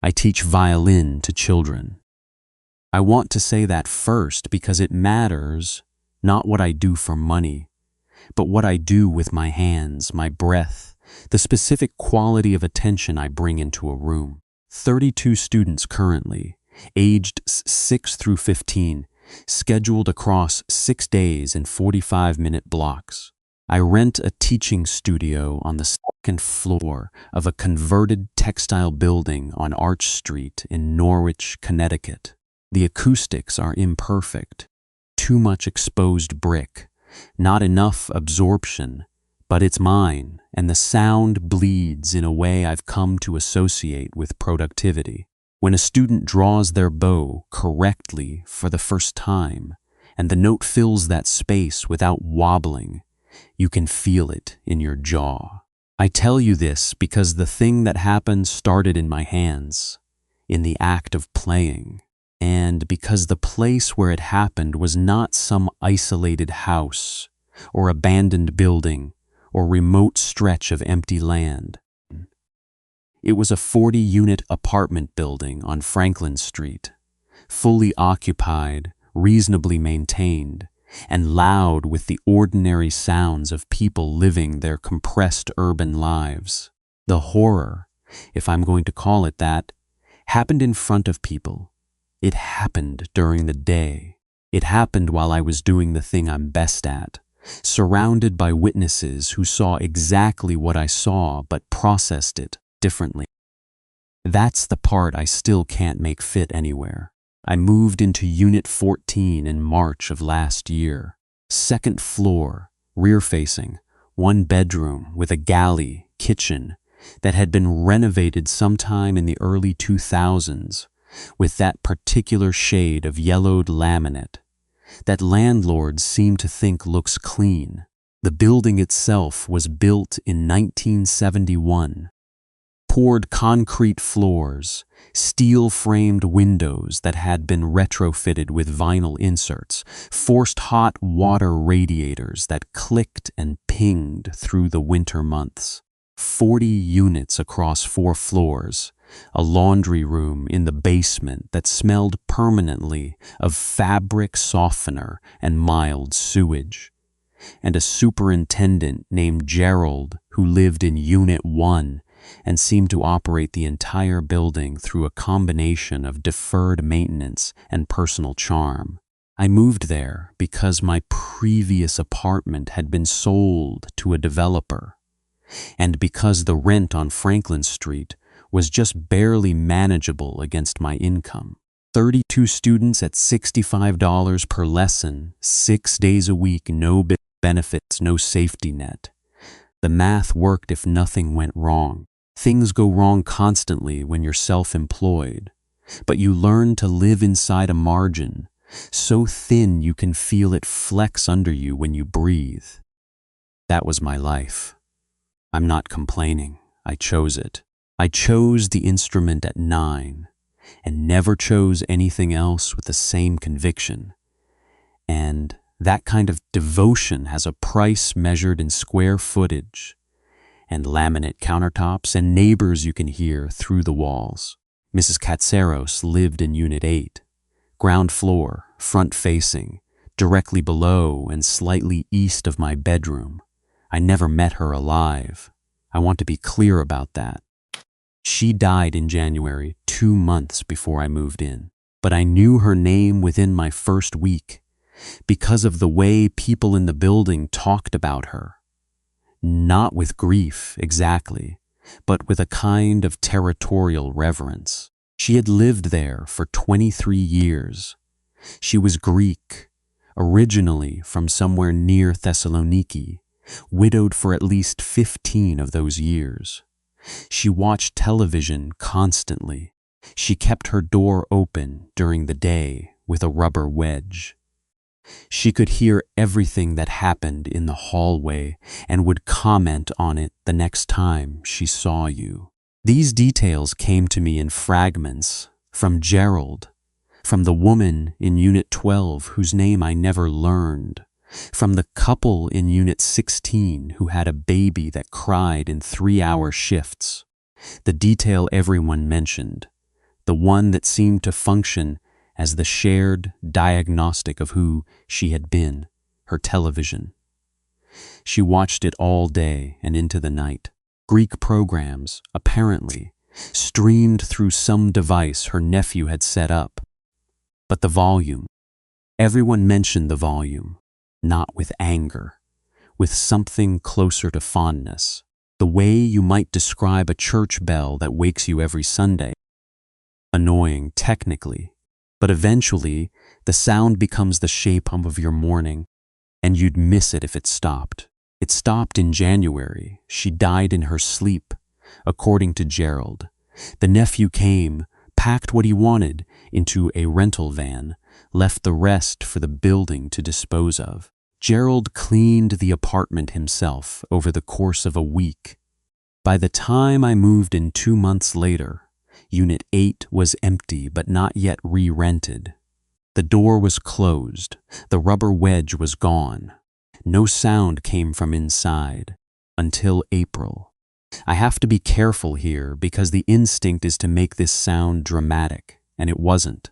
I teach violin to children. I want to say that first because it matters not what I do for money, but what I do with my hands, my breath, the specific quality of attention I bring into a room. 32 students currently, aged 6 through 15, scheduled across 6 days in 45-minute blocks. I rent a teaching studio on the second floor of a converted textile building on Arch Street in Norwich, Connecticut. The acoustics are imperfect. Too much exposed brick, not enough absorption, but it's mine, and the sound bleeds in a way I've come to associate with productivity. When a student draws their bow correctly for the first time, and the note fills that space without wobbling, you can feel it in your jaw. I tell you this because the thing that happened started in my hands, in the act of playing, and because the place where it happened was not some isolated house or abandoned building or remote stretch of empty land. It was a 40-unit apartment building on Franklin Street, fully occupied, reasonably maintained, and loud with the ordinary sounds of people living their compressed urban lives. The horror, if I'm going to call it that, happened in front of people. It happened during the day. It happened while I was doing the thing I'm best at, surrounded by witnesses who saw exactly what I saw but processed it differently. That's the part I still can't make fit anywhere. I moved into Unit 14 in March of last year. Second floor, rear-facing, 1 bedroom with a galley, kitchen, that had been renovated sometime in the early 2000s, with that particular shade of yellowed laminate that landlords seem to think looks clean. The building itself was built in 1971. Poured concrete floors, steel-framed windows that had been retrofitted with vinyl inserts, forced hot water radiators that clicked and pinged through the winter months. 40 units across 4 floors, a laundry room in the basement that smelled permanently of fabric softener and mild sewage, and a superintendent named Gerald who lived in Unit 1 and seemed to operate the entire building through a combination of deferred maintenance and personal charm. I moved there because my previous apartment had been sold to a developer, and because the rent on Franklin Street was just barely manageable against my income. 32 students at $65 per lesson, 6 days a week, no benefits, no safety net. The math worked if nothing went wrong. Things go wrong constantly when you're self-employed, but you learn to live inside a margin, so thin you can feel it flex under you when you breathe. That was my life. I'm not complaining. I chose it. I chose the instrument at 9 and never chose anything else with the same conviction. And that kind of devotion has a price measured in square footage and laminate countertops and neighbors you can hear through the walls. Mrs. Katsaros lived in Unit 8, ground floor, front-facing, directly below and slightly east of my bedroom. I never met her alive. I want to be clear about that. She died in January, 2 months before I moved in. But I knew her name within my first week because of the way people in the building talked about her. Not with grief, exactly, but with a kind of territorial reverence. She had lived there for 23 years. She was Greek, originally from somewhere near Thessaloniki, widowed for at least 15 of those years. She watched television constantly. She kept her door open during the day with a rubber wedge. She could hear everything that happened in the hallway and would comment on it the next time she saw you. These details came to me in fragments from Gerald, from the woman in Unit 12 whose name I never learned, from the couple in Unit 16 who had a baby that cried in 3-hour shifts. The detail everyone mentioned, the one that seemed to function as the shared diagnostic of who she had been, her television. She watched it all day and into the night. Greek programs, apparently, streamed through some device her nephew had set up. But the volume, everyone mentioned the volume, not with anger, with something closer to fondness, the way you might describe a church bell that wakes you every Sunday. Annoying, technically, but eventually the sound becomes the shape of your morning, and you'd miss it if it stopped. It stopped in January. She died in her sleep, according to Gerald. The nephew came, packed what he wanted into a rental van, left the rest for the building to dispose of. Gerald cleaned the apartment himself over the course of a week. By the time I moved in 2 months later, Unit 8 was empty but not yet re-rented. The door was closed. The rubber wedge was gone. No sound came from inside until April. I have to be careful here because the instinct is to make this sound dramatic, and it wasn't.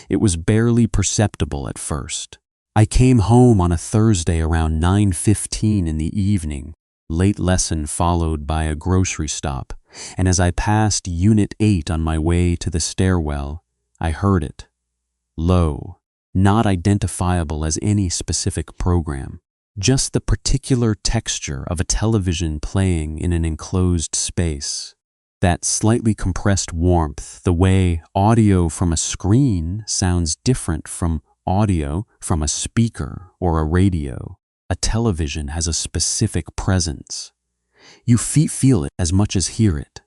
It was barely perceptible at first. I came home on a Thursday around 9:15 in the evening, late lesson followed by a grocery stop, and as I passed Unit 8 on my way to the stairwell, I heard it. Low, not identifiable as any specific program. Just the particular texture of a television playing in an enclosed space. That slightly compressed warmth, the way audio from a screen sounds different from audio from a speaker or a radio. A television has a specific presence. You feel it as much as hear it.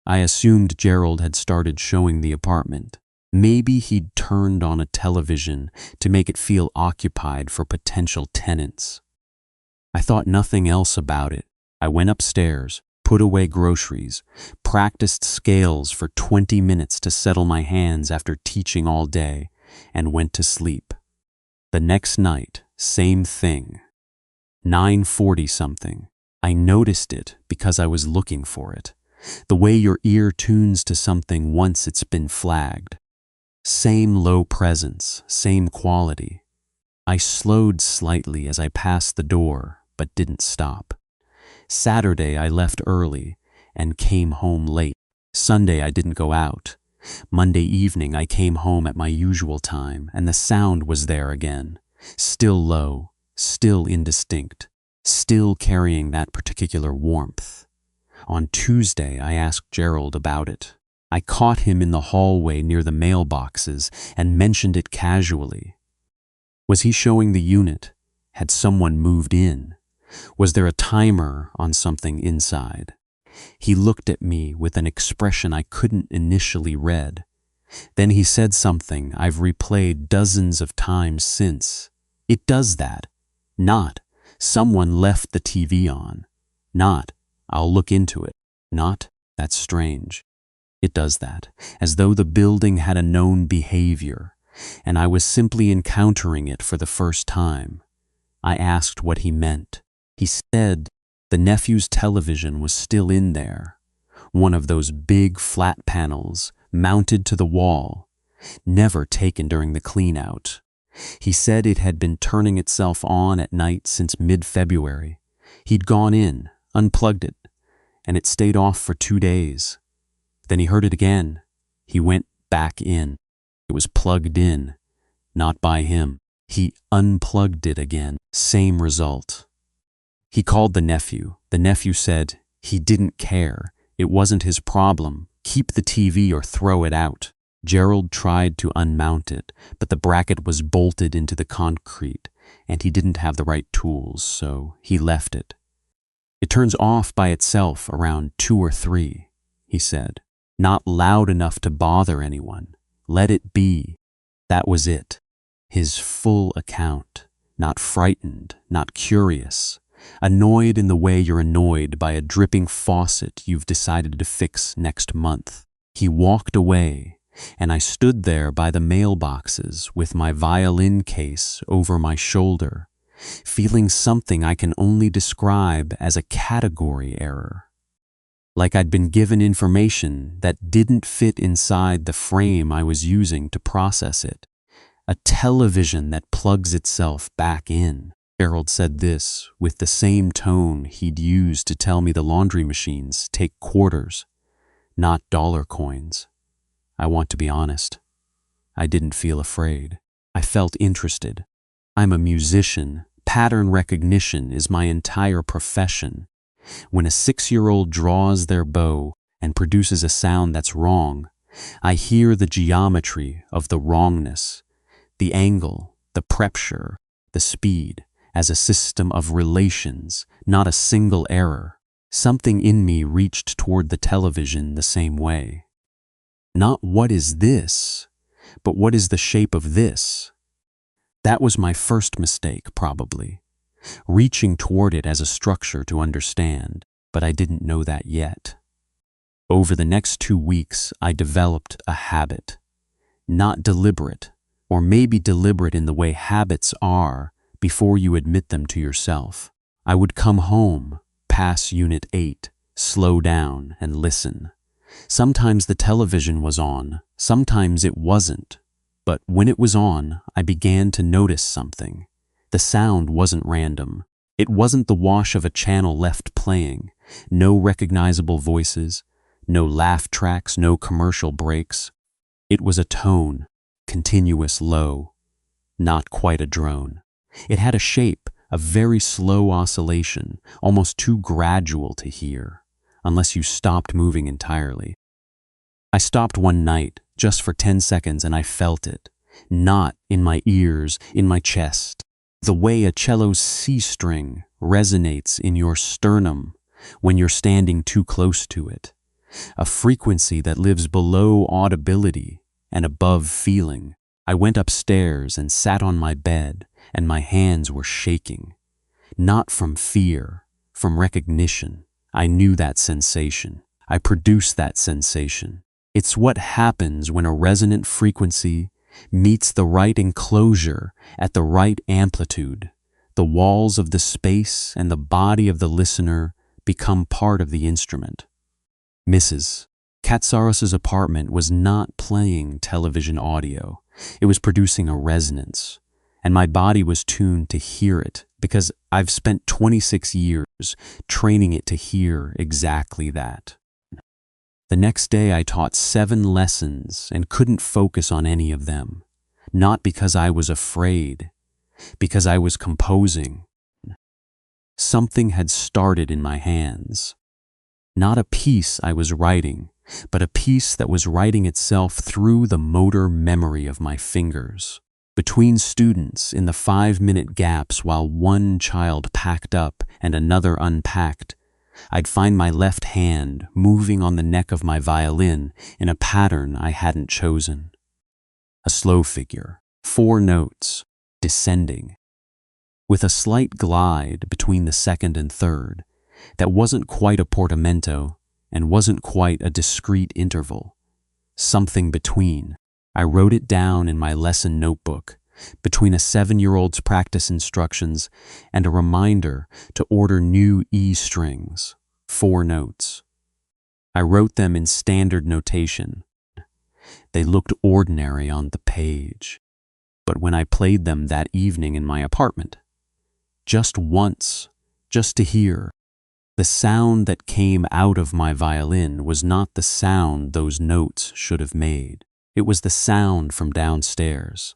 I assumed Gerald had started showing the apartment. Maybe he'd turned on a television to make it feel occupied for potential tenants. I thought nothing else about it. I went upstairs, put away groceries, practiced scales for 20 minutes to settle my hands after teaching all day, and went to sleep. The next night, same thing. 9:40 something. I noticed it because I was looking for it. The way your ear tunes to something once it's been flagged. Same low presence, same quality. I slowed slightly as I passed the door, but didn't stop. Saturday I left early and came home late. Sunday I didn't go out. Monday evening I came home at my usual time and the sound was there again. Still low, still indistinct, still carrying that particular warmth. On Tuesday I asked Gerald about it. I caught him in the hallway near the mailboxes and mentioned it casually. Was he showing the unit? Had someone moved in? Was there a timer on something inside? He looked at me with an expression I couldn't initially read. Then he said something I've replayed dozens of times since. It does that. Not, someone left the TV on. Not, I'll look into it. Not, that's strange. It does that, as though the building had a known behavior, and I was simply encountering it for the first time. I asked what he meant. He said the nephew's television was still in there, one of those big flat panels mounted to the wall, never taken during the clean-out. He said it had been turning itself on at night since mid-February. He'd gone in, unplugged it, and it stayed off for 2 days. Then he heard it again. He went back in. It was plugged in, not by him. He unplugged it again. Same result. He called the nephew. The nephew said he didn't care. It wasn't his problem. Keep the TV or throw it out. Gerald tried to unmount it, but the bracket was bolted into the concrete, and he didn't have the right tools, so he left it. It turns off by itself around 2 or 3, he said. Not loud enough to bother anyone. Let it be. That was it. His full account. Not frightened, not curious. Annoyed in the way you're annoyed by a dripping faucet you've decided to fix next month. He walked away, and I stood there by the mailboxes with my violin case over my shoulder, feeling something I can only describe as a category error. like I'd been given information that didn't fit inside the frame I was using to process it. A television that plugs itself back in. Gerald said this with the same tone he'd used to tell me the laundry machines take quarters, not dollar coins. I want to be honest. I didn't feel afraid. I felt interested. I'm a musician. Pattern recognition is my entire profession. When a 6-year-old draws their bow and produces a sound that's wrong, I hear the geometry of the wrongness, the angle, the pressure, the speed, as a system of relations, not a single error. Something in me reached toward the television the same way. Not what is this, but what is the shape of this? That was my first mistake, probably. Reaching toward it as a structure to understand, but I didn't know that yet. Over the next 2 weeks, I developed a habit. Not deliberate, or maybe deliberate in the way habits are before you admit them to yourself. I would come home, pass Unit 8, slow down and listen. Sometimes the television was on, sometimes it wasn't. But when it was on, I began to notice something. The sound wasn't random. It wasn't the wash of a channel left playing. No recognizable voices, no laugh tracks, no commercial breaks. It was a tone, continuous low, not quite a drone. It had a shape, a very slow oscillation, almost too gradual to hear, unless you stopped moving entirely. I stopped one night, just for 10 seconds, and I felt it. Not in my ears, in my chest. The way a cello's C string resonates in your sternum when you're standing too close to it. A frequency that lives below audibility and above feeling. I went upstairs and sat on my bed, and my hands were shaking. Not from fear, from recognition. I knew that sensation. I produced that sensation. It's what happens when a resonant frequency meets the right enclosure at the right amplitude. The walls of the space and the body of the listener become part of the instrument. Mrs. Katsaros's apartment was not playing television audio. It was producing a resonance, and my body was tuned to hear it because I've spent 26 years training it to hear exactly that. The next day I taught 7 lessons and couldn't focus on any of them. Not because I was afraid, because I was composing. Something had started in my hands. Not a piece I was writing, but a piece that was writing itself through the motor memory of my fingers. Between students, in the 5-minute gaps while one child packed up and another unpacked, I'd find my left hand moving on the neck of my violin in a pattern I hadn't chosen. A slow figure, 4 notes, descending, with a slight glide between the second and third that wasn't quite a portamento and wasn't quite a discrete interval. Something between. I wrote it down in my lesson notebook, between a 7-year-old's practice instructions and a reminder to order new E strings, 4 notes. I wrote them in standard notation. They looked ordinary on the page, but when I played them that evening in my apartment, just once, just to hear, the sound that came out of my violin was not the sound those notes should have made. It was the sound from downstairs.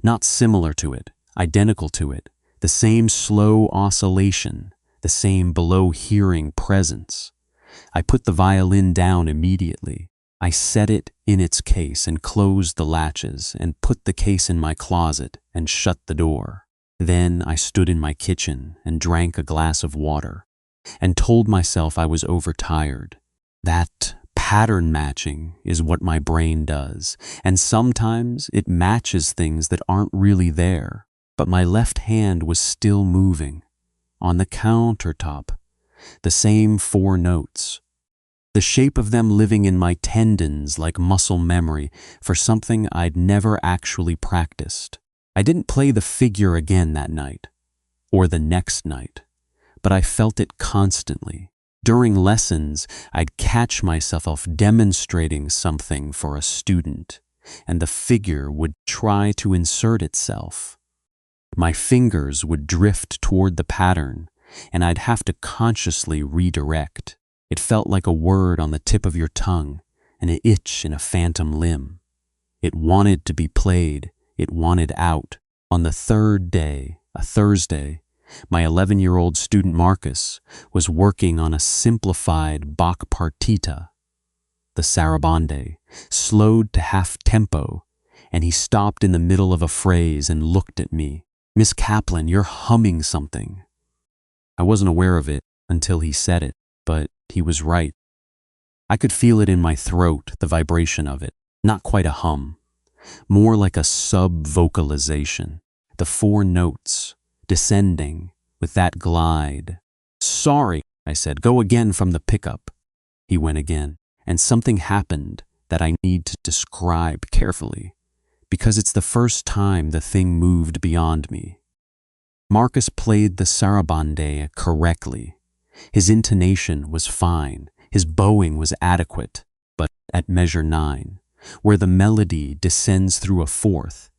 Not similar to it, identical to it, the same slow oscillation, the same below-hearing presence. I put the violin down immediately. I set it in its case and closed the latches and put the case in my closet and shut the door. Then I stood in my kitchen and drank a glass of water and told myself I was overtired. That pattern matching is what my brain does, and sometimes it matches things that aren't really there. But my left hand was still moving, on the countertop, the same 4 notes, the shape of them living in my tendons like muscle memory for something I'd never actually practiced. I didn't play the figure again that night, or the next night, but I felt it constantly, During lessons, I'd catch myself demonstrating something for a student, and the figure would try to insert itself. My fingers would drift toward the pattern, and I'd have to consciously redirect. It felt like a word on the tip of your tongue, an itch in a phantom limb. It wanted to be played, it wanted out. On the third day, a Thursday, my 11-year-old student Marcus was working on a simplified Bach partita, the sarabande, slowed to half tempo, and he stopped in the middle of a phrase and looked at me. "Miss Kaplan, you're humming something." I wasn't aware of it until he said it, but he was right. I could feel it in my throat, the vibration of it, not quite a hum, more like a sub-vocalization, the 4 notes, descending with that glide. "Sorry," I said, "go again from the pickup." He went again, and something happened that I need to describe carefully, because it's the first time the thing moved beyond me. Marcus played the sarabande correctly. His intonation was fine, his bowing was adequate, but at measure 9, where the melody descends through a fourth,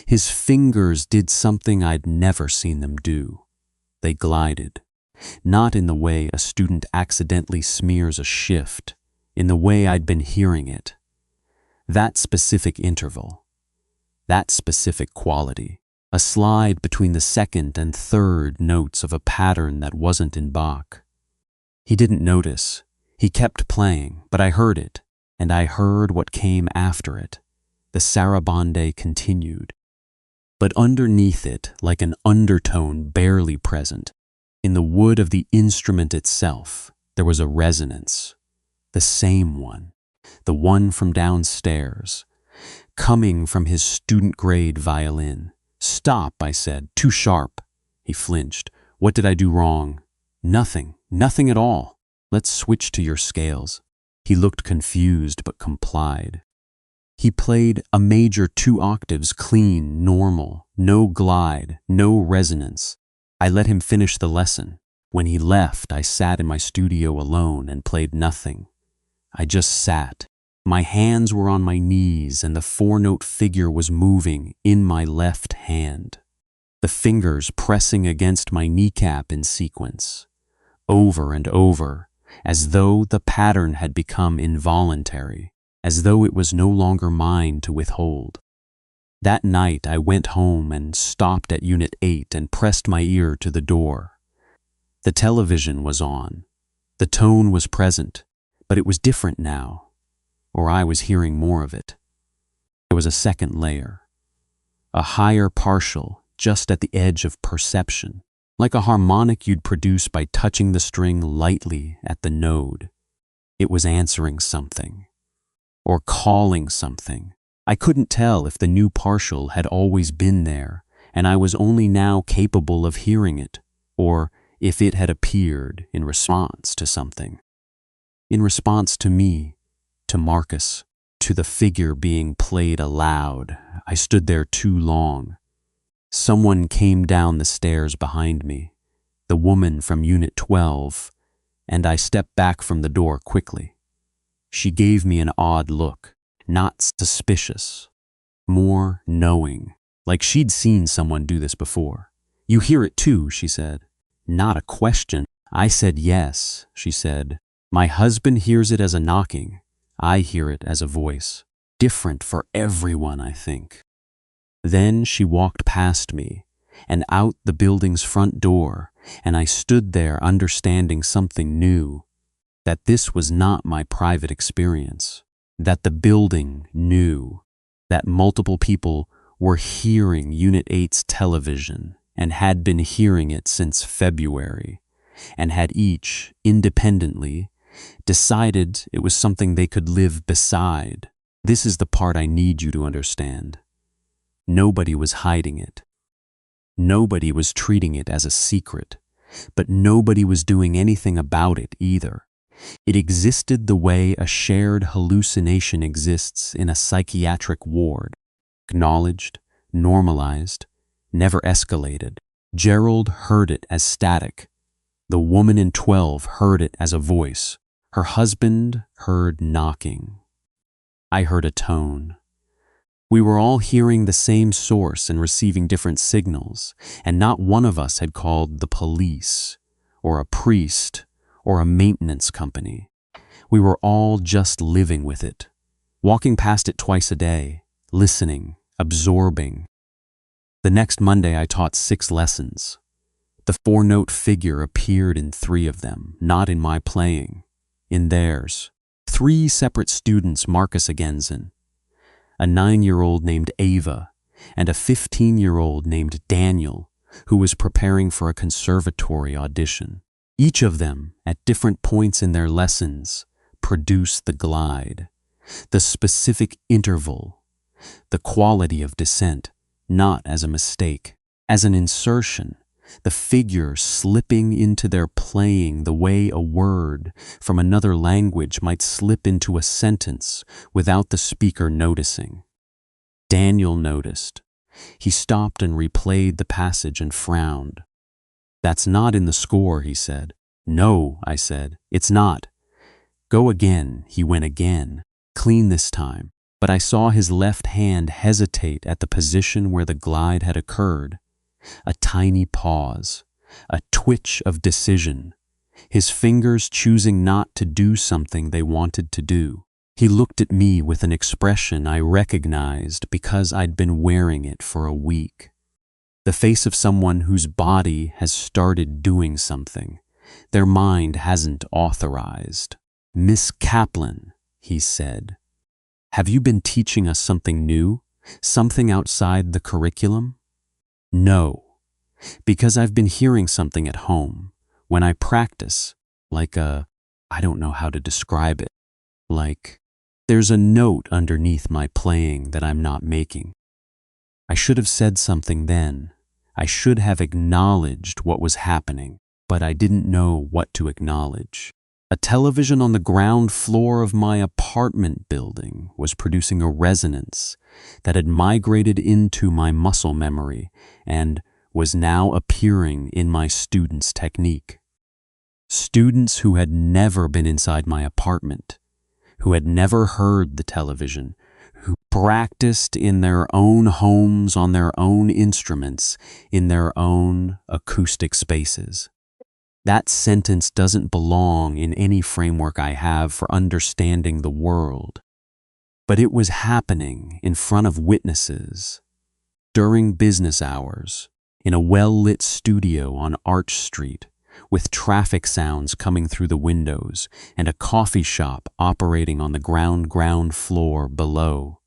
his fingers did something I'd never seen them do. They glided, not in the way a student accidentally smears a shift, in the way I'd been hearing it. That specific interval, that specific quality, a slide between the second and third notes of a pattern that wasn't in Bach. He didn't notice. He kept playing, but I heard it, and I heard what came after it. The sarabande continued. But underneath it, like an undertone barely present, in the wood of the instrument itself, there was a resonance. The same one, the one from downstairs, coming from his student-grade violin. "Stop," I said, "too sharp." He flinched. "What did I do wrong?" "Nothing, nothing at all. Let's switch to your scales." He looked confused but complied. He played a major 2 octaves clean, normal, no glide, no resonance. I let him finish the lesson. When he left, I sat in my studio alone and played nothing. I just sat. My hands were on my knees and the 4-note figure was moving in my left hand. The fingers pressing against my kneecap in sequence, over and over, as though the pattern had become involuntary, as though it was no longer mine to withhold. That night I went home and stopped at Unit 8 and pressed my ear to the door. The television was on. The tone was present, but it was different now, or I was hearing more of it. There was a second layer, a higher partial just at the edge of perception, like a harmonic you'd produce by touching the string lightly at the node. It was answering something, or calling something. I couldn't tell if the new partial had always been there, and I was only now capable of hearing it, or if it had appeared in response to something. In response to me, to Marcus, to the figure being played aloud. I stood there too long. Someone came down the stairs behind me, the woman from Unit 12, and I stepped back from the door quickly. She gave me an odd look, not suspicious, more knowing, like she'd seen someone do this before. "You hear it too," she said. Not a question. I said yes, she said. "My husband hears it as a knocking. I hear it as a voice. Different for everyone, I think." Then she walked past me and out the building's front door, and I stood there understanding something new, that this was not my private experience, that the building knew, that multiple people were hearing Unit 8's television and had been hearing it since February, and had each, independently, decided it was something they could live beside. This is the part I need you to understand. Nobody was hiding it. Nobody was treating it as a secret, but nobody was doing anything about it either. It existed the way a shared hallucination exists in a psychiatric ward, acknowledged, normalized, never escalated. Gerald heard it as static, The woman in 12 heard it as a voice. Her husband heard knocking. I heard a tone. We were all hearing the same source and receiving different signals, and not one of us had called the police, or a priest, or a maintenance company. We were all just living with it, walking past it twice a day, listening, absorbing. The next Monday I taught 6 lessons. The 4-note figure appeared in 3 of them, not in my playing, in theirs. 3 separate students, Marcus Agensen, a 9-year-old named Ava, and a 15-year-old named Daniel, who was preparing for a conservatory audition. Each of them, at different points in their lessons, produced the glide, the specific interval, the quality of descent, not as a mistake, as an insertion, the figure slipping into their playing the way a word from another language might slip into a sentence without the speaker noticing. Daniel noticed. He stopped and replayed the passage and frowned. "That's not in the score," he said. "No," I said, "it's not." "Go again." He went again, clean this time, but I saw his left hand hesitate at the position where the glide had occurred. A tiny pause, a twitch of decision, his fingers choosing not to do something they wanted to do. He looked at me with an expression I recognized because I'd been wearing it for a week. The face of someone whose body has started doing something their mind hasn't authorized. "Miss Kaplan," he said, "have you been teaching us something new? Something outside the curriculum?" "No, because I've been hearing something at home, when I practice, I don't know how to describe it, there's a note underneath my playing that I'm not making." I should have said something then. I should have acknowledged what was happening, but I didn't know what to acknowledge. A television on the ground floor of my apartment building was producing a resonance that had migrated into my muscle memory and was now appearing in my students' technique. Students who had never been inside my apartment, who had never heard the television, who practiced in their own homes on their own instruments, in their own acoustic spaces. That sentence doesn't belong in any framework I have for understanding the world, but it was happening in front of witnesses, during business hours, in a well-lit studio on Arch Street, with traffic sounds coming through the windows and a coffee shop operating on the ground floor below.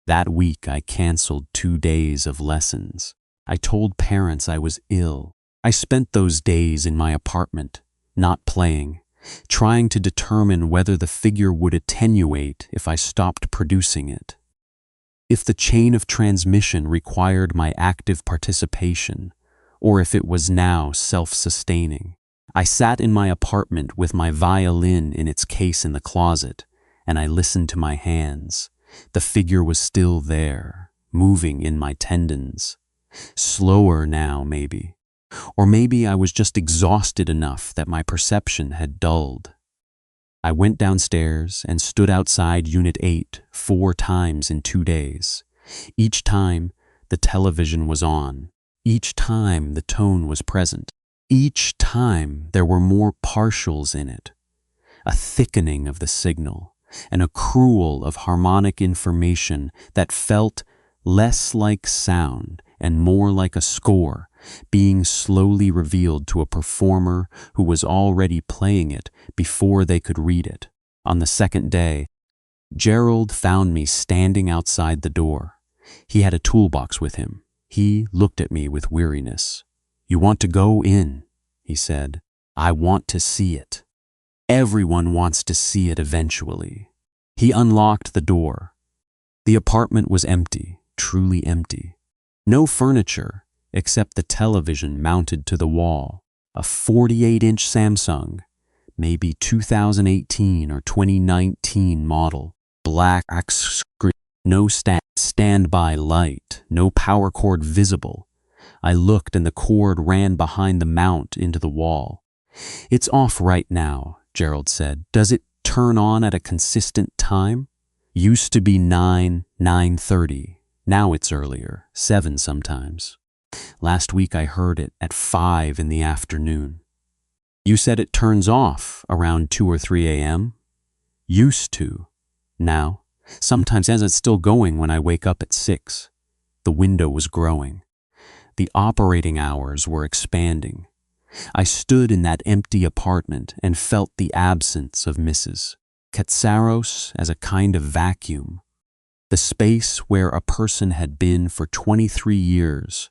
That week I canceled 2 days of lessons. I told parents I was ill. I spent those days in my apartment, not playing, trying to determine whether the figure would attenuate if I stopped producing it. If the chain of transmission required my active participation, or if it was now self-sustaining. I sat in my apartment with my violin in its case in the closet, and I listened to my hands. The figure was still there, moving in my tendons. Slower now, maybe. Or maybe I was just exhausted enough that my perception had dulled. I went downstairs and stood outside Unit 8 4 times in 2 days. Each time, the television was on. Each time the tone was present. Each time there were more partials in it. A thickening of the signal, an accrual of harmonic information that felt less like sound and more like a score, being slowly revealed to a performer who was already playing it before they could read it. On the second day, Gerald found me standing outside the door. He had a toolbox with him. He looked at me with weariness. "You want to go in?" he said. "I want to see it. Everyone wants to see it eventually." He unlocked the door. The apartment was empty, truly empty. No furniture, except the television mounted to the wall. A 48-inch Samsung, maybe 2018 or 2019 model. Black screen, no standby light, no power cord visible. I looked and the cord ran behind the mount into the wall. It's off right now, Gerald said. Does it turn on at a consistent time? Used to be 9:30. Now it's earlier, 7 sometimes. Last week I heard it at 5 in the afternoon. You said it turns off around 2 or 3 a.m.? Used to. Now, sometimes as it's still going when I wake up at 6. The window was growing. The operating hours were expanding. I stood in that empty apartment and felt the absence of Mrs. Katsaros as a kind of vacuum. The space where a person had been for 23 years,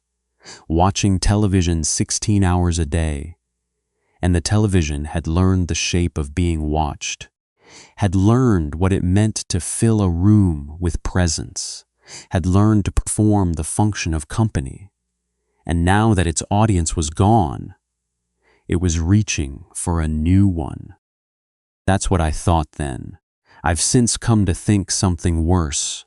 watching television 16 hours a day, and the television had learned the shape of being watched, had learned what it meant to fill a room with presence, had learned to perform the function of company. And now that its audience was gone, it was reaching for a new one. That's what I thought then. I've since come to think something worse.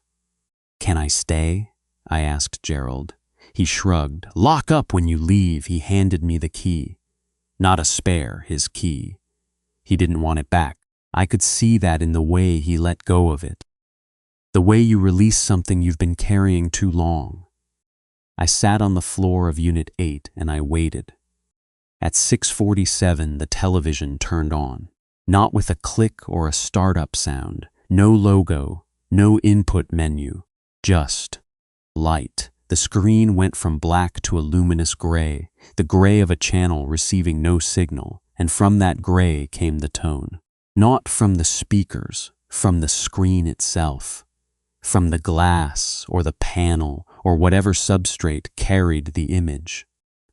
Can I stay? I asked Gerald. He shrugged. Lock up when you leave. He handed me the key. Not a spare, his key. He didn't want it back. I could see that in the way he let go of it. The way you release something you've been carrying too long. I sat on the floor of Unit 8 and I waited. At 6:47, the television turned on. Not with a click or a startup sound. No logo, no input menu. Just light. The screen went from black to a luminous gray, the gray of a channel receiving no signal, and from that gray came the tone. Not from the speakers, from the screen itself. From the glass or the panel or whatever substrate carried the image.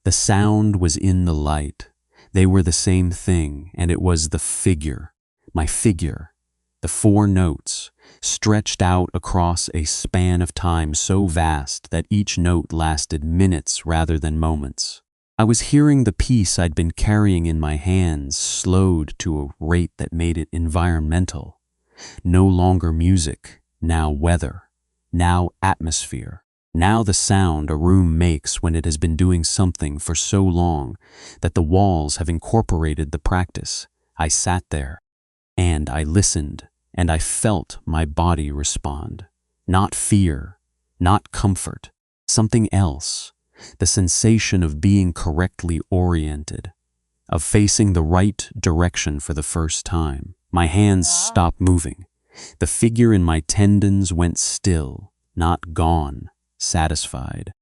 The sound was in the light. They were the same thing, and it was the figure, my figure, the 4 notes, stretched out across a span of time so vast that each note lasted minutes rather than moments. I was hearing the piece I'd been carrying in my hands slowed to a rate that made it environmental. No longer music, now weather, now atmosphere. Now the sound a room makes when it has been doing something for so long that the walls have incorporated the practice. I sat there, and I listened, and I felt my body respond. Not fear, not comfort, something else. The sensation of being correctly oriented, of facing the right direction for the first time. My hands stopped moving. The figure in my tendons went still, not gone. Satisfied,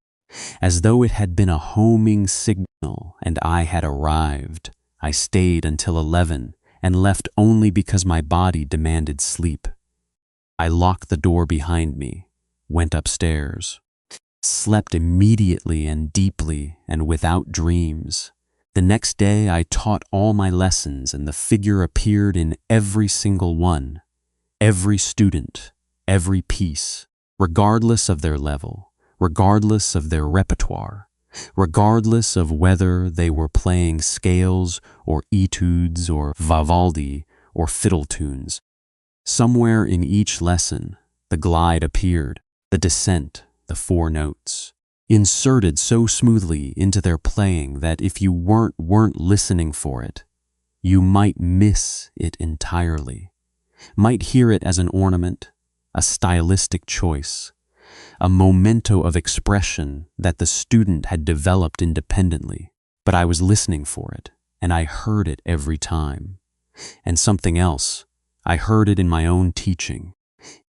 as though it had been a homing signal and I had arrived. I stayed until 11 and left only because my body demanded sleep. I locked the door behind me, went upstairs, slept immediately and deeply and without dreams. The next day I taught all my lessons and the figure appeared in every single one, every student, every piece. Regardless of their level, regardless of their repertoire, regardless of whether they were playing scales or etudes or Vivaldi or fiddle tunes. Somewhere in each lesson, the glide appeared, the descent, the 4 notes, inserted so smoothly into their playing that if you weren't listening for it, you might miss it entirely, might hear it as an ornament, a stylistic choice, a memento of expression that the student had developed independently. But I was listening for it, and I heard it every time. And something else, I heard it in my own teaching,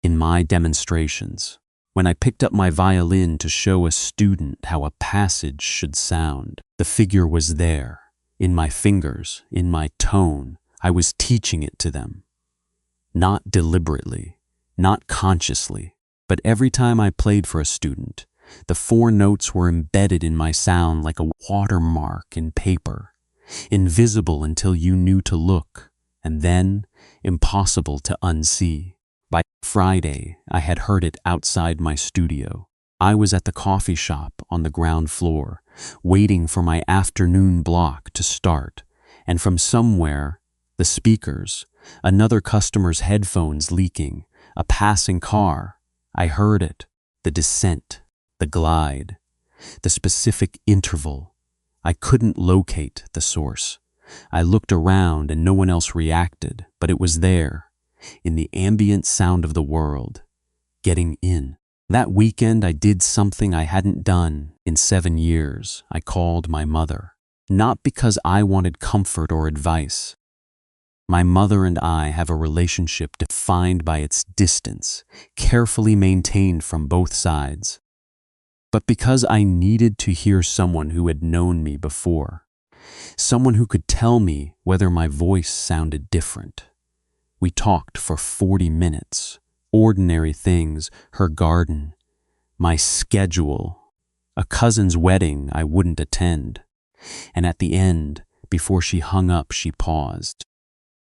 in my demonstrations. When I picked up my violin to show a student how a passage should sound, the figure was there, in my fingers, in my tone. I was teaching it to them. Not deliberately, not consciously, but every time I played for a student, the 4 notes were embedded in my sound like a watermark in paper, invisible until you knew to look, and then impossible to unsee. By Friday, I had heard it outside my studio. I was at the coffee shop on the ground floor, waiting for my afternoon block to start, and from somewhere, the speakers, another customer's headphones leaking, a passing car. I heard it, the descent, the glide, the specific interval. I couldn't locate the source. I looked around and no one else reacted, but it was there, in the ambient sound of the world, getting in. That weekend I did something I hadn't done in 7 years. I called my mother. Not because I wanted comfort or advice. My mother and I have a relationship defined by its distance, carefully maintained from both sides. But because I needed to hear someone who had known me before. Someone who could tell me whether my voice sounded different. We talked for 40 minutes. Ordinary things, her garden, my schedule, a cousin's wedding I wouldn't attend. And at the end, before she hung up, she paused.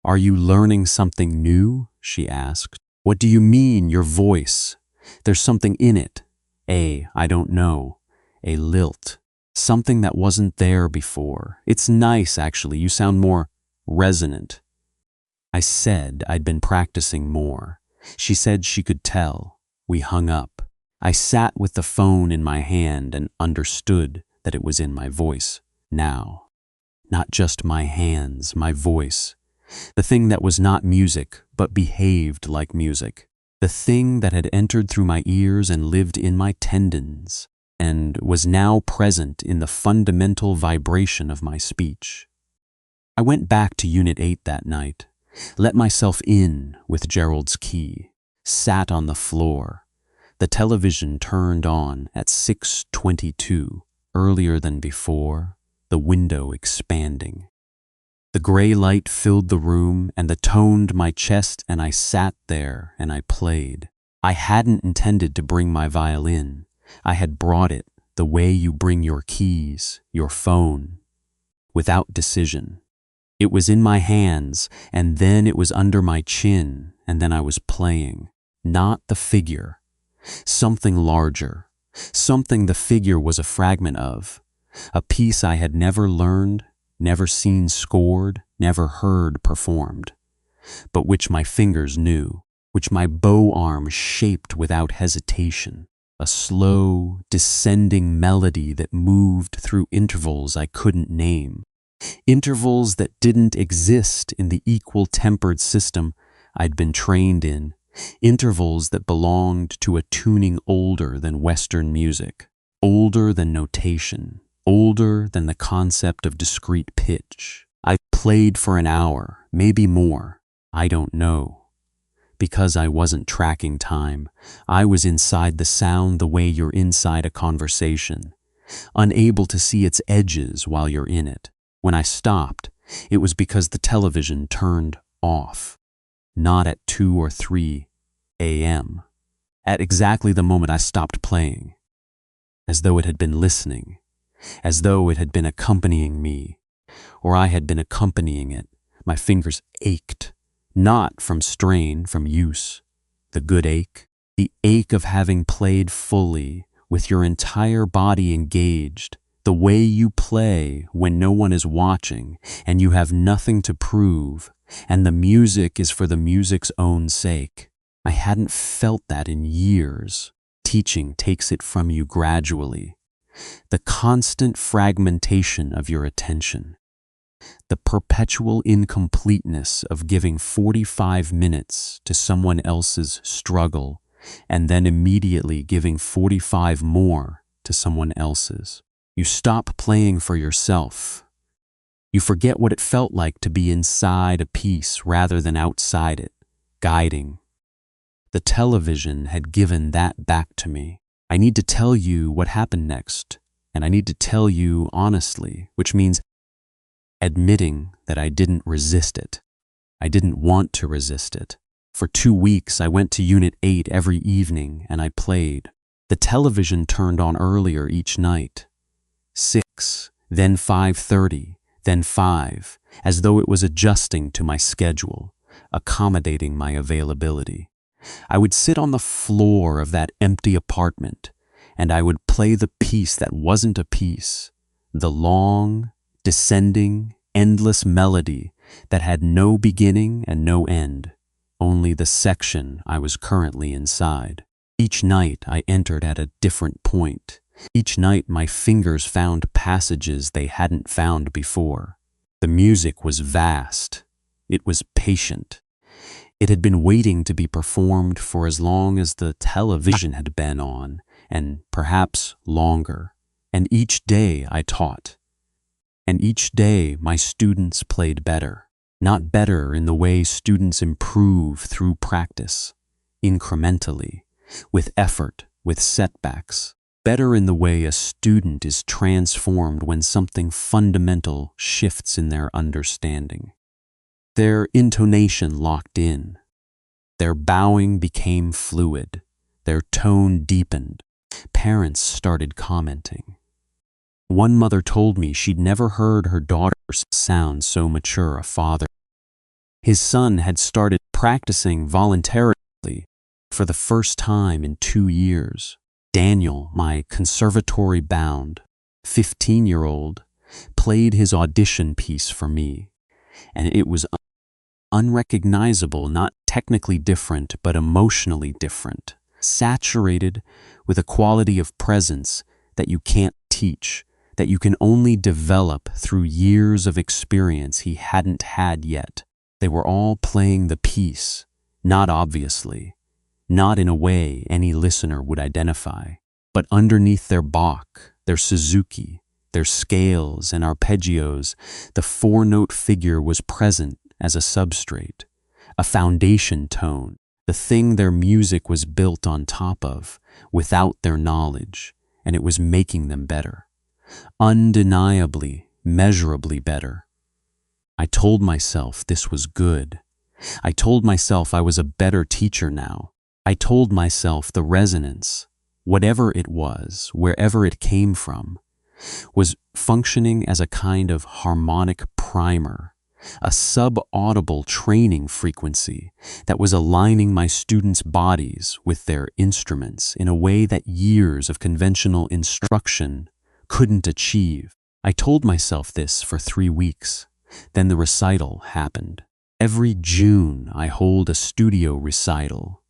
"Are you learning something new?" she asked. "What do you mean, your voice? There's something in it. I don't know, a lilt. Something that wasn't there before. It's nice, actually. You sound more resonant." I said I'd been practicing more. She said she could tell. We hung up. I sat with the phone in my hand and understood that it was in my voice now. Not just my hands, my voice. The thing that was not music, but behaved like music. The thing that had entered through my ears and lived in my tendons, and was now present in the fundamental vibration of my speech. I went back to Unit 8 that night, let myself in with Gerald's key, sat on the floor. The television turned on at 6:22, earlier than before, the window expanding. The gray light filled the room and toned my chest, and I sat there and I played. I hadn't intended to bring my violin. I had brought it the way you bring your keys, your phone, without decision. It was in my hands, and then it was under my chin, and then I was playing. Not the figure. Something larger. Something the figure was a fragment of. A piece I had never learned, never seen scored, never heard performed, but which my fingers knew, which my bow arm shaped without hesitation. A slow, descending melody that moved through intervals I couldn't name. Intervals that didn't exist in the equal-tempered system I'd been trained in. Intervals that belonged to a tuning older than Western music, older than notation, older than the concept of discrete pitch. I played for an hour, maybe more. I don't know. Because I wasn't tracking time, I was inside the sound the way you're inside a conversation, unable to see its edges while you're in it. When I stopped, it was because the television turned off. Not at 2 or 3 a.m. At exactly the moment I stopped playing. As though it had been listening. As though it had been accompanying me. Or I had been accompanying it. My fingers ached. Not from strain, from use. The good ache. The ache of having played fully, with your entire body engaged. The way you play when no one is watching and you have nothing to prove, and the music is for the music's own sake. I hadn't felt that in years. Teaching takes it from you gradually. The constant fragmentation of your attention. The perpetual incompleteness of giving 45 minutes to someone else's struggle and then immediately giving 45 more to someone else's. You stop playing for yourself. You forget what it felt like to be inside a piece rather than outside it, guiding. The television had given that back to me. I need to tell you what happened next, and I need to tell you honestly, which means admitting that I didn't resist it. I didn't want to resist it. For 2 weeks, I went to Unit 8 every evening and I played. The television turned on earlier each night. 6, then 5:30, then 5, as though it was adjusting to my schedule, accommodating my availability. I would sit on the floor of that empty apartment, and I would play the piece that wasn't a piece, the long, descending, endless melody that had no beginning and no end, only the section I was currently inside. Each night I entered at a different point. Each night my fingers found passages they hadn't found before. The music was vast. It was patient. It had been waiting to be performed for as long as the television had been on, and perhaps longer. And each day I taught. And each day my students played better. Not better in the way students improve through practice, incrementally, with effort, with setbacks. Better in the way a student is transformed when something fundamental shifts in their understanding. Their intonation locked in. Their bowing became fluid. Their tone deepened. Parents started commenting. One mother told me she'd never heard her daughter sound so mature a father. His son had started practicing voluntarily for the first time in 2 years. Daniel, my conservatory-bound 15-year-old, played his audition piece for me, and it was unrecognizable, not technically different, but emotionally different, saturated with a quality of presence that you can't teach, that you can only develop through years of experience he hadn't had yet. They were all playing the piece, not obviously, not in a way any listener would identify, but underneath their Bach, their Suzuki, their scales and arpeggios, the four-note figure was present as a substrate, a foundation tone, the thing their music was built on top of, without their knowledge, and it was making them better. Undeniably, measurably better. I told myself this was good. I told myself I was a better teacher now. I told myself the resonance, whatever it was, wherever it came from, was functioning as a kind of harmonic primer, a sub-audible training frequency that was aligning my students' bodies with their instruments in a way that years of conventional instruction couldn't achieve. I told myself this for 3 weeks. Then the recital happened. Every June I hold a studio recital.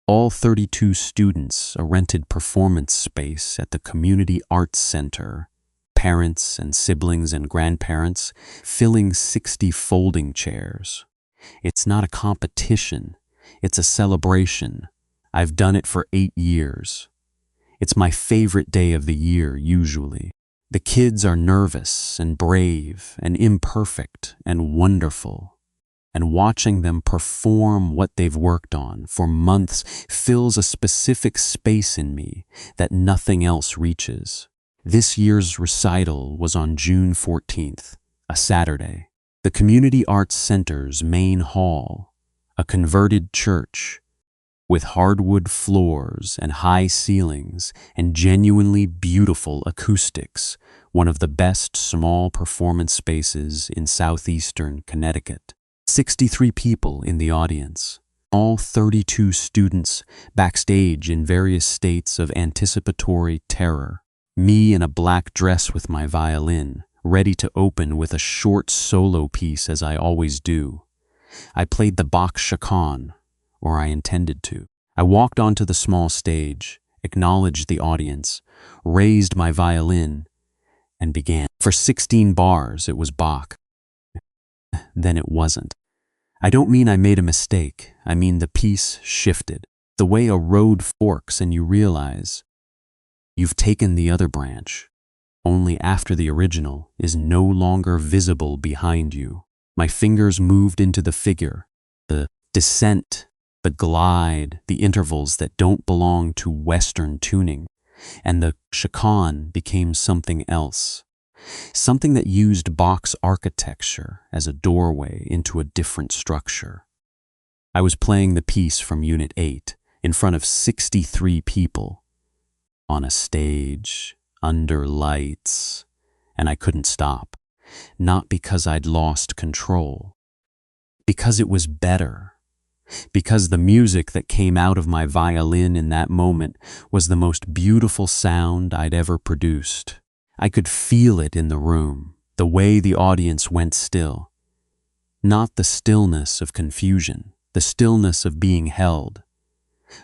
All 32 students, a rented performance space at the Community Arts Center, parents and siblings and grandparents, filling 60 folding chairs. It's not a competition, it's a celebration. I've done it for 8 years. It's my favorite day of the year, usually. The kids are nervous and brave and imperfect and wonderful. And watching them perform what they've worked on for months fills a specific space in me that nothing else reaches. This year's recital was on June 14th, a Saturday. The Community Arts Center's main hall, a converted church, with hardwood floors and high ceilings and genuinely beautiful acoustics, one of the best small performance spaces in southeastern Connecticut. 63 people in the audience, all 32 students backstage in various states of anticipatory terror. Me in a black dress with my violin, ready to open with a short solo piece as I always do. I played the Bach chaconne, or I intended to. I walked onto the small stage, acknowledged the audience, raised my violin, and began. For 16 bars, it was Bach. Then it wasn't. I don't mean I made a mistake. I mean the piece shifted. The way a road forks and you realize you've taken the other branch, only after the original is no longer visible behind you. My fingers moved into the figure, the descent, the glide, the intervals that don't belong to Western tuning, and the chaconne became something else. Something that used Bach's architecture as a doorway into a different structure. I was playing the piece from Unit 8 in front of 63 people, on a stage, under lights, and I couldn't stop. Not because I'd lost control, because it was better. Because the music that came out of my violin in that moment was the most beautiful sound I'd ever produced. I could feel it in the room, the way the audience went still. Not the stillness of confusion, the stillness of being held,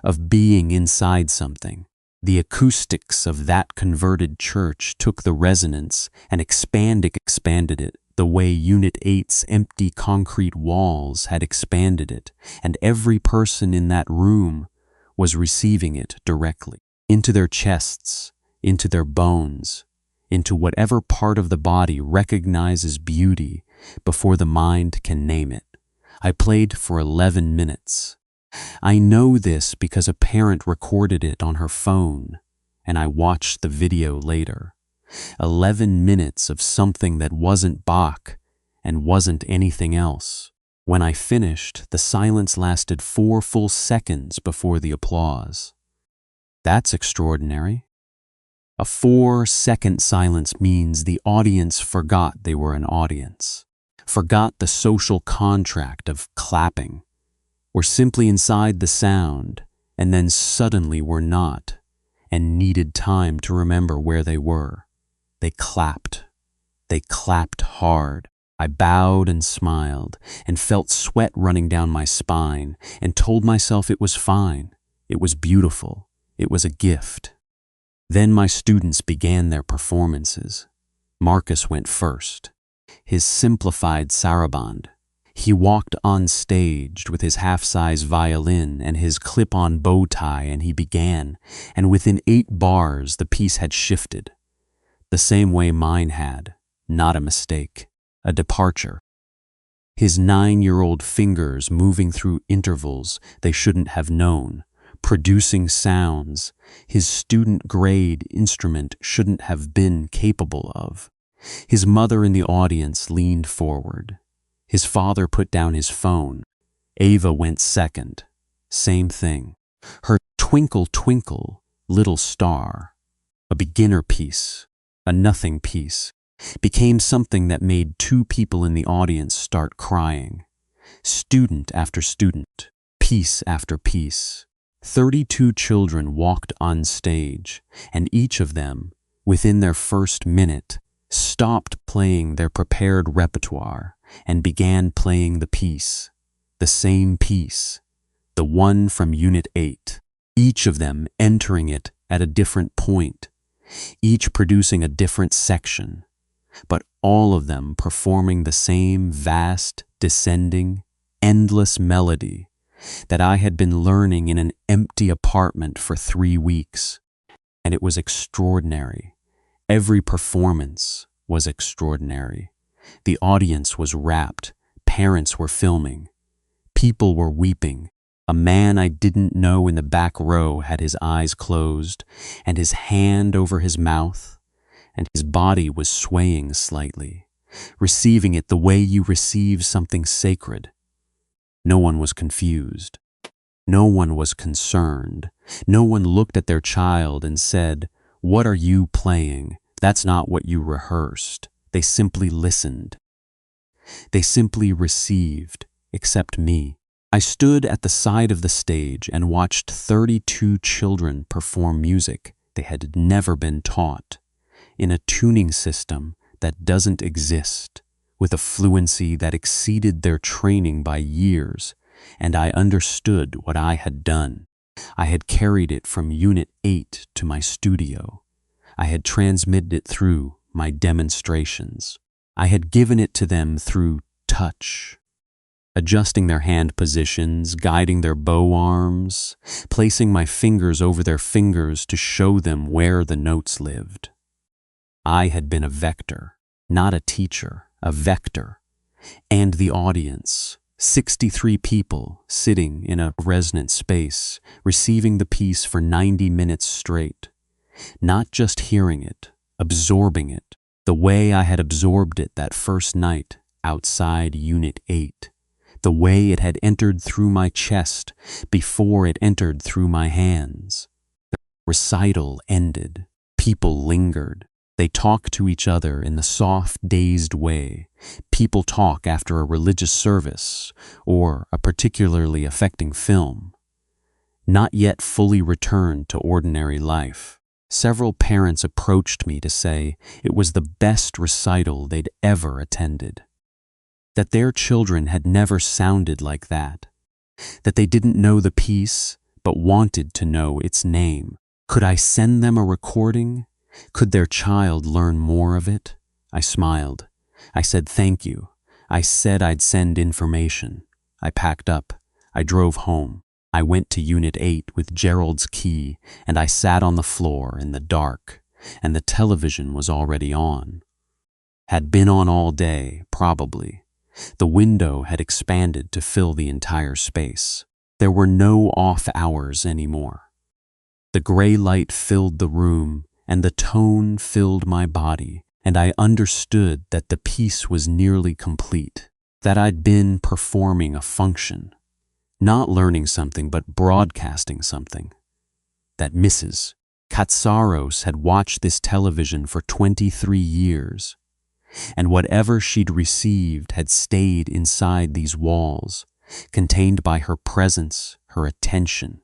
of being inside something. The acoustics of that converted church took the resonance and expanded it the way Unit 8's empty concrete walls had expanded it, and every person in that room was receiving it directly, into their chests, into their bones, into whatever part of the body recognizes beauty before the mind can name it. I played for 11 minutes. I know this because a parent recorded it on her phone, and I watched the video later. 11 minutes of something that wasn't Bach and wasn't anything else. When I finished, the silence lasted 4 full seconds before the applause. That's extraordinary. A 4-second silence means the audience forgot they were an audience, forgot the social contract of clapping, were simply inside the sound, and then suddenly were not, and needed time to remember where they were. They clapped. They clapped hard. I bowed and smiled, and felt sweat running down my spine, and told myself it was fine. It was beautiful. It was a gift. Then my students began their performances. Marcus went first. His simplified saraband. He walked on stage with his half-size violin and his clip-on bow tie, and he began, and within 8 bars the piece had shifted. The same way mine had, not a mistake, a departure. His 9-year-old fingers moving through intervals they shouldn't have known, producing sounds his student-grade instrument shouldn't have been capable of. His mother in the audience leaned forward. His father put down his phone. Ava went second. Same thing. Her Twinkle, Twinkle, Little Star, a beginner piece, a nothing piece, became something that made 2 people in the audience start crying. Student after student, piece after piece. 32 children walked on stage, and each of them, within their first minute, stopped playing their prepared repertoire and began playing the piece, the same piece, the one from Unit 8, each of them entering it at a different point, each producing a different section, but all of them performing the same vast, descending, endless melody that I had been learning in an empty apartment for 3 weeks. And it was extraordinary. Every performance was extraordinary. The audience was rapt. Parents were filming. People were weeping. A man I didn't know in the back row had his eyes closed and his hand over his mouth, and his body was swaying slightly, receiving it the way you receive something sacred. No one was confused. No one was concerned. No one looked at their child and said, "What are you playing? That's not what you rehearsed." They simply listened. They simply received, except me. I stood at the side of the stage and watched 32 children perform music they had never been taught, in a tuning system that doesn't exist, with a fluency that exceeded their training by years, and I understood what I had done. I had carried it from Unit 8 to my studio. I had transmitted it through my demonstrations. I had given it to them through touch, adjusting their hand positions, guiding their bow arms, placing my fingers over their fingers to show them where the notes lived. I had been a vector, not a teacher, a vector. And the audience, 63 people sitting in a resonant space, receiving the piece for 90 minutes straight, not just hearing it, absorbing it, the way I had absorbed it that first night outside Unit 8, the way it had entered through my chest before it entered through my hands. The recital ended. People lingered. They talk to each other in the soft, dazed way people talk after a religious service or a particularly affecting film. Not yet fully returned to ordinary life. Several parents approached me to say it was the best recital they'd ever attended, that their children had never sounded like that they didn't know the piece but wanted to know its name. Could I send them a recording? Could their child learn more of it? I smiled. I said thank you. I said I'd send information. I packed up. I drove home. I went to Unit 8 with Gerald's key, and I sat on the floor in the dark, and the television was already on. Had been on all day, probably. The window had expanded to fill the entire space. There were no off hours anymore. The gray light filled the room, and the tone filled my body, and I understood that the piece was nearly complete, that I'd been performing a function, not learning something but broadcasting something, that Mrs. Katsaros had watched this television for 23 years, and whatever she'd received had stayed inside these walls, contained by her presence, her attention,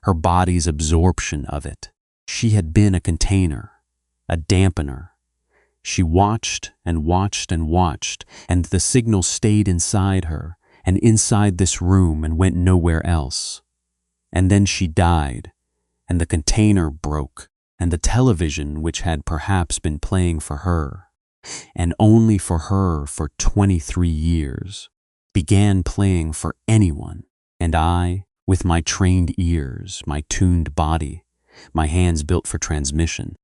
her body's absorption of it. She had been a container, a dampener. She watched and watched and watched, and the signal stayed inside her and inside this room and went nowhere else. And then she died, and the container broke, and the television, which had perhaps been playing for her, and only for her for 23 years, began playing for anyone. And I, with my trained ears, my tuned body, my hands built for transmission,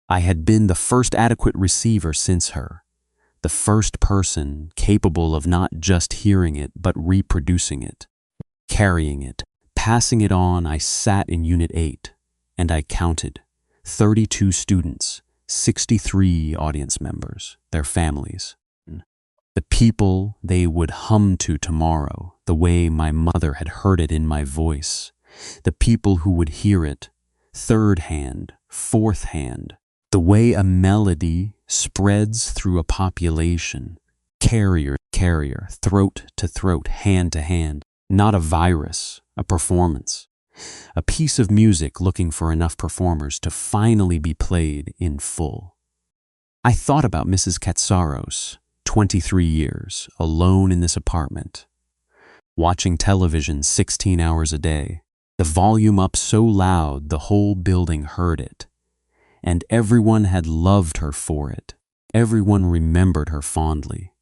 I had been the first adequate receiver since her, the first person capable of not just hearing it but reproducing it, carrying it, passing it on. I sat in Unit 8, and I counted 32 students, 63 audience members, their families, the people they would hum to tomorrow, the way my mother had heard it in my voice, the people who would hear it, third hand, fourth hand, the way a melody spreads through a population, carrier, throat to throat, hand to hand, not a virus, a performance, a piece of music looking for enough performers to finally be played in full. I thought about Mrs. Katsaros, 23 years, alone in this apartment, watching television 16 hours a day, the volume up so loud the whole building heard it. And everyone had loved her for it. Everyone remembered her fondly.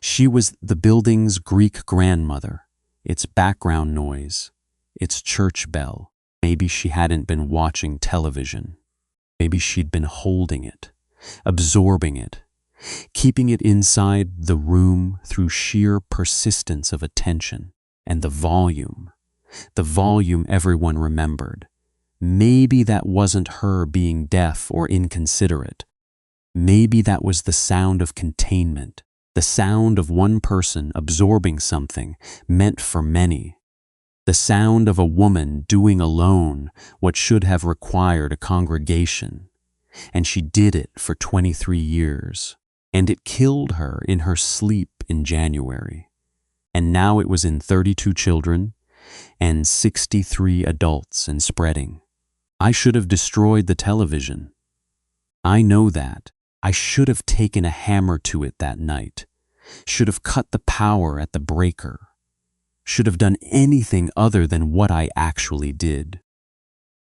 She was the building's Greek grandmother, its background noise, its church bell. Maybe she hadn't been watching television. Maybe she'd been holding it, absorbing it, keeping it inside the room through sheer persistence of attention. And the volume everyone remembered. Maybe that wasn't her being deaf or inconsiderate. Maybe that was the sound of containment, the sound of one person absorbing something meant for many, the sound of a woman doing alone what should have required a congregation. And she did it for 23 years, and it killed her in her sleep in January. And now it was in 32 children and 63 adults and spreading. I should have destroyed the television. I know that. I should have taken a hammer to it that night, should have cut the power at the breaker, should have done anything other than what I actually did.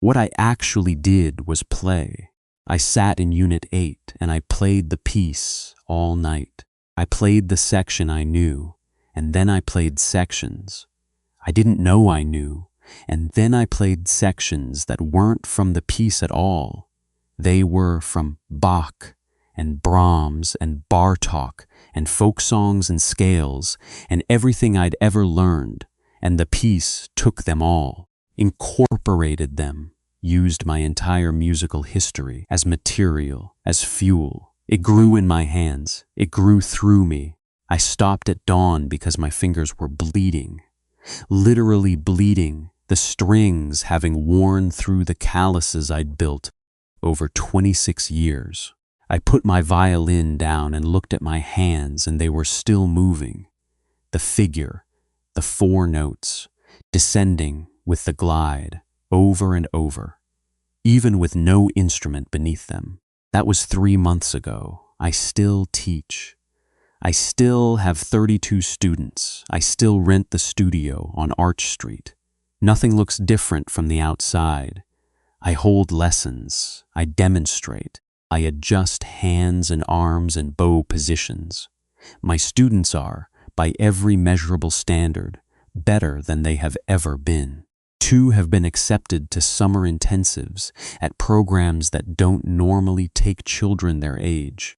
What I actually did was play. I sat in Unit 8 and I played the piece all night. I played the section I knew, and then I played sections I didn't know I knew. And then I played sections that weren't from the piece at all. They were from Bach and Brahms and Bartók and folk songs and scales and everything I'd ever learned, and the piece took them all, incorporated them, used my entire musical history as material, as fuel. It grew in my hands. It grew through me. I stopped at dawn because my fingers were bleeding, literally bleeding, the strings having worn through the calluses I'd built over 26 years. I put my violin down and looked at my hands, and they were still moving. The figure, the 4 notes, descending with the glide, over and over, even with no instrument beneath them. That was 3 months ago. I still teach. I still have 32 students. I still rent the studio on Arch Street. Nothing looks different from the outside. I hold lessons. I demonstrate. I adjust hands and arms and bow positions. My students are, by every measurable standard, better than they have ever been. 2 have been accepted to summer intensives at programs that don't normally take children their age.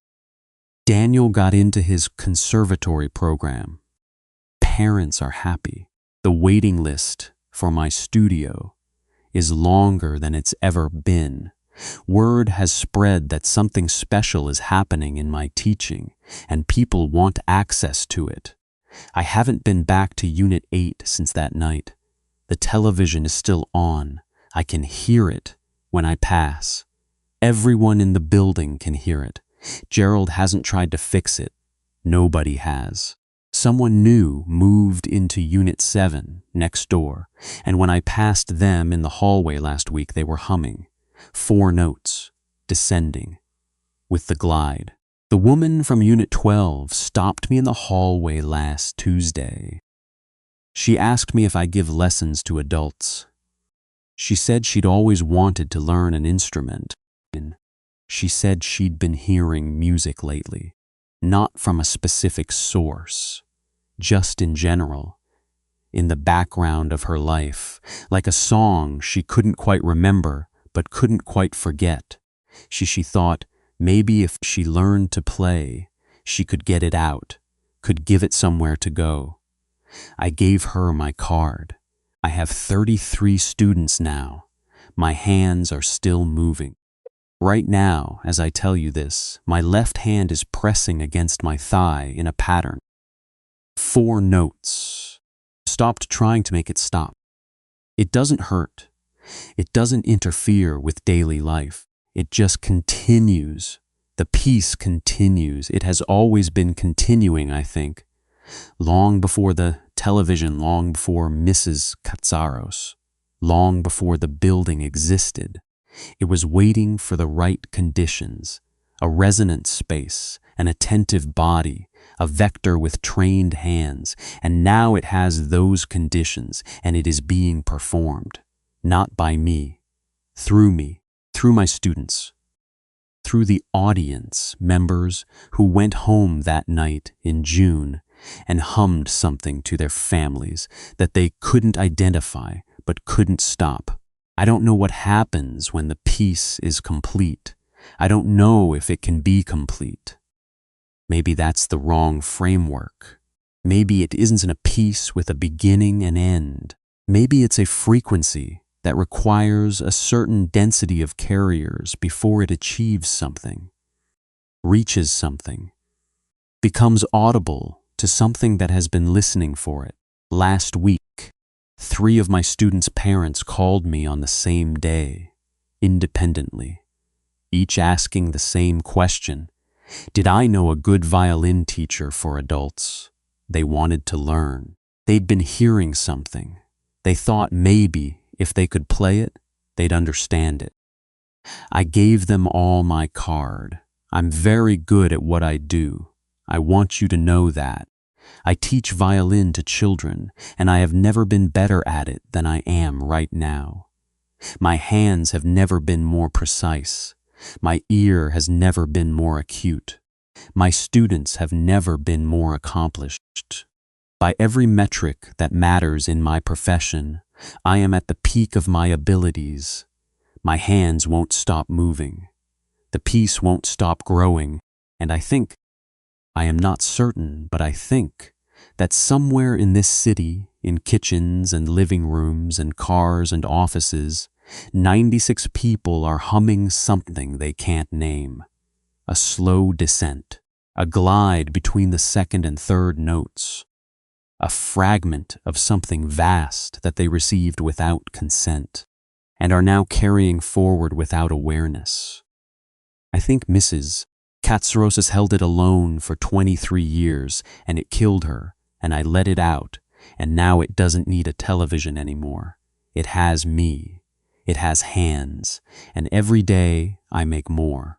Daniel got into his conservatory program. Parents are happy. The waiting list for my studio is longer than it's ever been. Word has spread that something special is happening in my teaching, and people want access to it. I haven't been back to Unit 8 since that night. The television is still on. I can hear it when I pass. Everyone in the building can hear it. Gerald hasn't tried to fix it. Nobody has. Someone new moved into Unit 7 next door, and when I passed them in the hallway last week, they were humming 4 notes, descending, with the glide. The woman from Unit 12 stopped me in the hallway last Tuesday. She asked me if I give lessons to adults. She said she'd always wanted to learn an instrument. She said she'd been hearing music lately, not from a specific source, just in general, in the background of her life, like a song she couldn't quite remember but couldn't quite forget. She thought maybe if she learned to play, she could get it out, could give it somewhere to go. I gave her my card. I have 33 students now. My hands are still moving. Right now, as I tell you this, my left hand is pressing against my thigh in a pattern. 4 notes. Stopped trying to make it stop. It doesn't hurt. It doesn't interfere with daily life. It just continues. The piece continues. It has always been continuing, I think. Long before the television, long before Mrs. Katsaros, long before the building existed. It was waiting for the right conditions, a resonant space, an attentive body, a vector with trained hands, and now it has those conditions, and it is being performed, not by me, through my students, through the audience members who went home that night in June and hummed something to their families that they couldn't identify but couldn't stop. I don't know what happens when the piece is complete. I don't know if it can be complete. Maybe that's the wrong framework. Maybe it isn't a piece with a beginning and end. Maybe it's a frequency that requires a certain density of carriers before it achieves something, reaches something, becomes audible to something that has been listening for it. Last week, 3 of my students' parents called me on the same day, independently, each asking the same question. Did I know a good violin teacher for adults? They wanted to learn. They'd been hearing something. They thought maybe if they could play it, they'd understand it. I gave them all my card. I'm very good at what I do. I want you to know that. I teach violin to children, and I have never been better at it than I am right now. My hands have never been more precise. My ear has never been more acute. My students have never been more accomplished. By every metric that matters in my profession, I am at the peak of my abilities. My hands won't stop moving. The piece won't stop growing, and I am not certain, but I think that somewhere in this city, in kitchens and living rooms and cars and offices, 96 people are humming something they can't name. A slow descent, a glide between the second and third notes, a fragment of something vast that they received without consent and are now carrying forward without awareness. I think Mrs. Katsaros has held it alone for 23 years, and it killed her, and I let it out, and now it doesn't need a television anymore. It has me. It has hands, and every day I make more.